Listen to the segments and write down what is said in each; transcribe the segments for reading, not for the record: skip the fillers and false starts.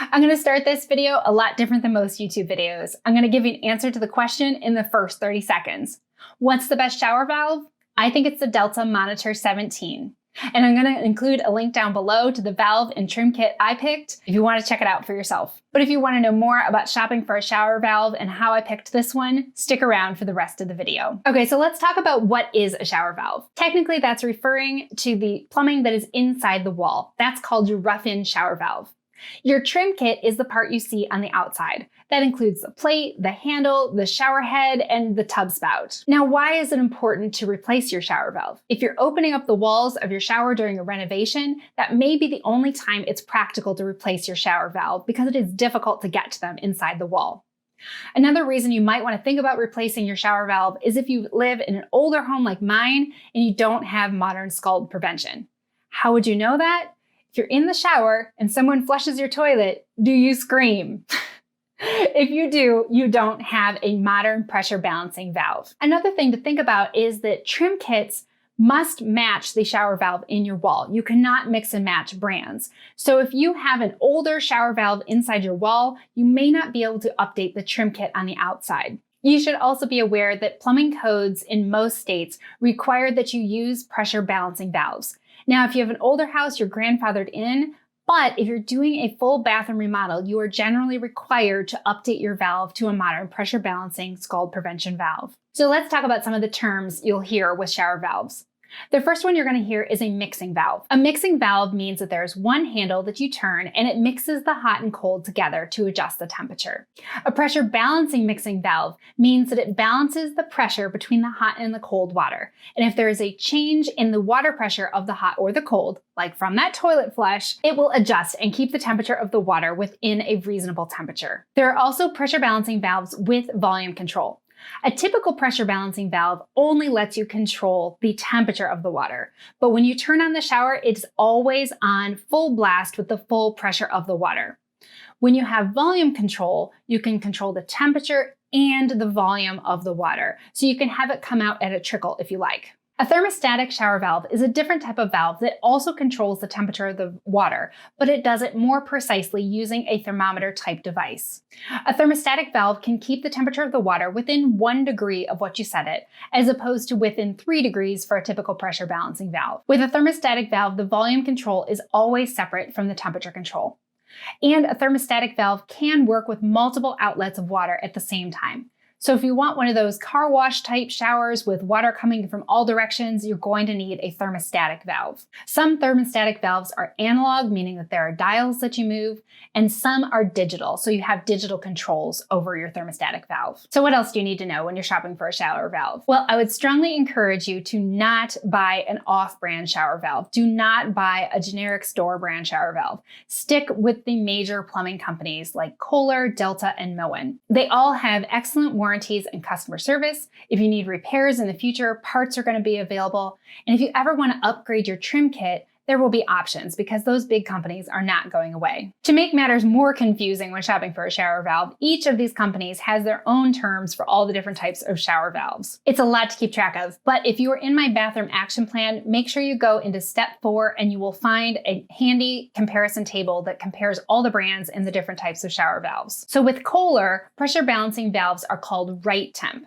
I'm going to start this video a lot different than most YouTube videos. I'm going to give you an answer to the question in the first 30 seconds. What's the best shower valve? I think it's the Delta Monitor 17. And I'm going to include a link down below to the valve and trim kit I picked if you want to check it out for yourself. But if you want to know more about shopping for a shower valve and how I picked this one, stick around for the rest of the video. Okay, so let's talk about what is a shower valve. Technically, that's referring to the plumbing that is inside the wall. That's called your rough-in shower valve. Your trim kit is the part you see on the outside. That includes the plate, the handle, the shower head, and the tub spout. Now, why is it important to replace your shower valve? If you're opening up the walls of your shower during a renovation, that may be the only time it's practical to replace your shower valve because it is difficult to get to them inside the wall. Another reason you might want to think about replacing your shower valve is if you live in an older home like mine and you don't have modern scald prevention. How would you know that? If you're in the shower and someone flushes your toilet, do you scream? If you do, you don't have a modern pressure balancing valve. Another thing to think about is that trim kits must match the shower valve in your wall. You cannot mix and match brands. So if you have an older shower valve inside your wall, you may not be able to update the trim kit on the outside. You should also be aware that plumbing codes in most states require that you use pressure balancing valves. Now, if you have an older house, you're grandfathered in, but if you're doing a full bathroom remodel, you are generally required to update your valve to a modern pressure balancing scald prevention valve. So let's talk about some of the terms you'll hear with shower valves. The first one you're going to hear is a mixing valve. A mixing valve means that there's one handle that you turn and it mixes the hot and cold together to adjust the temperature. A pressure balancing mixing valve means that it balances the pressure between the hot and the cold water. And if there is a change in the water pressure of the hot or the cold, like from that toilet flush, it will adjust and keep the temperature of the water within a reasonable temperature. There are also pressure balancing valves with volume control. A typical pressure balancing valve only lets you control the temperature of the water, but when you turn on the shower, it's always on full blast with the full pressure of the water. When you have volume control, you can control the temperature and the volume of the water, so you can have it come out at a trickle if you like. A thermostatic shower valve is a different type of valve that also controls the temperature of the water, but it does it more precisely using a thermometer type device. A thermostatic valve can keep the temperature of the water within 1 degree of what you set it, as opposed to within 3 degrees for a typical pressure balancing valve. With a thermostatic valve, the volume control is always separate from the temperature control. And a thermostatic valve can work with multiple outlets of water at the same time. So if you want one of those car wash type showers with water coming from all directions, you're going to need a thermostatic valve. Some thermostatic valves are analog, meaning that there are dials that you move, and some are digital, so you have digital controls over your thermostatic valve. So what else do you need to know when you're shopping for a shower valve? Well, I would strongly encourage you to not buy an off-brand shower valve. Do not buy a generic store brand shower valve. Stick with the major plumbing companies like Kohler, Delta, and Moen. They all have excellent warranties and customer service. If you need repairs in the future, parts are going to be available. And if you ever want to upgrade your trim kit, there will be options because those big companies are not going away. To make matters more confusing when shopping for a shower valve, each of these companies has their own terms for all the different types of shower valves. It's a lot to keep track of, but if you are in my bathroom action plan, make sure you go into step 4 and you will find a handy comparison table that compares all the brands and the different types of shower valves. So with Kohler, pressure balancing valves are called Right Temp.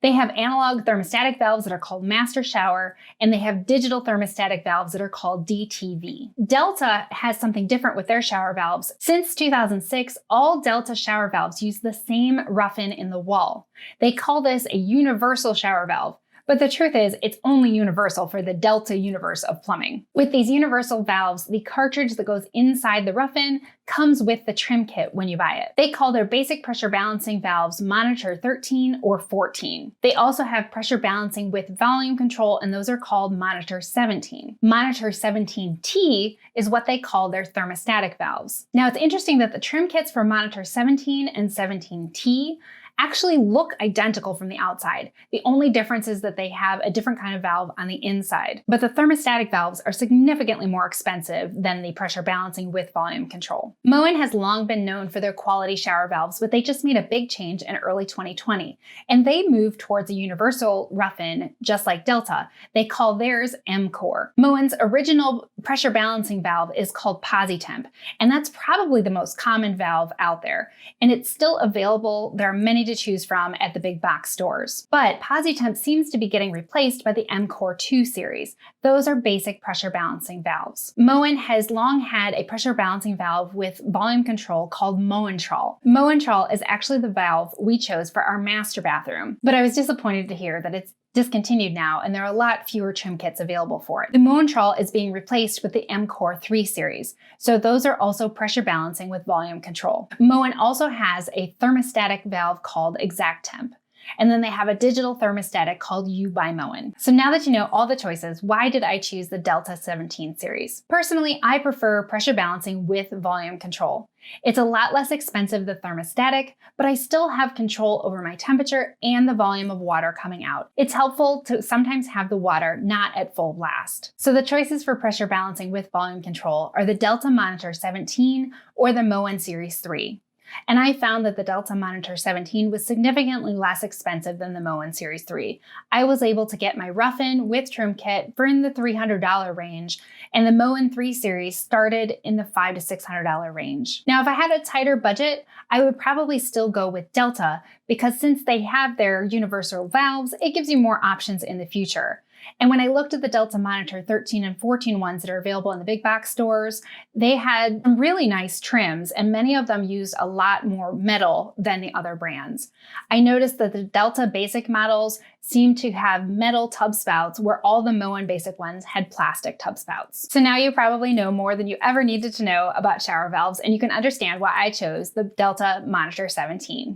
They have analog thermostatic valves that are called Master Shower, and they have digital thermostatic valves that are called DTV. Delta has something different with their shower valves. Since 2006, all Delta shower valves use the same rough-in in the wall. They call this a universal shower valve. But the truth is, it's only universal for the Delta universe of plumbing. With these universal valves, the cartridge that goes inside the rough-in comes with the trim kit when you buy it. They call their basic pressure balancing valves Monitor 13 or 14. They also have pressure balancing with volume control, and those are called Monitor 17. Monitor 17T is what they call their thermostatic valves. Now, it's interesting that the trim kits for Monitor 17 and 17T actually look identical from the outside. The only difference is that they have a different kind of valve on the inside. But the thermostatic valves are significantly more expensive than the pressure balancing with volume control. Moen has long been known for their quality shower valves, but they just made a big change in early 2020. And they moved towards a universal rough-in, just like Delta. They call theirs M-Core. Moen's original pressure balancing valve is called PosiTemp, and that's probably the most common valve out there. And it's still available. There are many to choose from at the big box stores. But PosiTemp seems to be getting replaced by the M-Core 2 series. Those are basic pressure balancing valves. Moen has long had a pressure balancing valve with volume control called Moentrol. Moentrol is actually the valve we chose for our master bathroom, but I was disappointed to hear that it's discontinued now, and there are a lot fewer trim kits available for it. The Moentrol is being replaced with the M-Core 3 series, so those are also pressure balancing with volume control. Moen also has a thermostatic valve called ExactTemp. And then they have a digital thermostatic called U by Moen. So now that you know all the choices, why did I choose the Delta 17 series? Personally, I prefer pressure balancing with volume control. It's a lot less expensive than thermostatic, but I still have control over my temperature and the volume of water coming out. It's helpful to sometimes have the water not at full blast. So the choices for pressure balancing with volume control are the Delta Monitor 17 or the Moen Series 3. And I found that the Delta Monitor 17 was significantly less expensive than the Moen Series 3. I was able to get my rough-in with trim kit for in the $300 range, and the Moen 3 series started in the $500 to $600 range. Now, if I had a tighter budget, I would probably still go with Delta, because since they have their universal valves, it gives you more options in the future. And when I looked at the Delta Monitor 13 and 14 ones that are available in the big box stores, they had some really nice trims, and many of them used a lot more metal than the other brands. I noticed that the Delta basic models seem to have metal tub spouts, where all the Moen basic ones had plastic tub spouts. So now you probably know more than you ever needed to know about shower valves, and you can understand why I chose the Delta Monitor 17.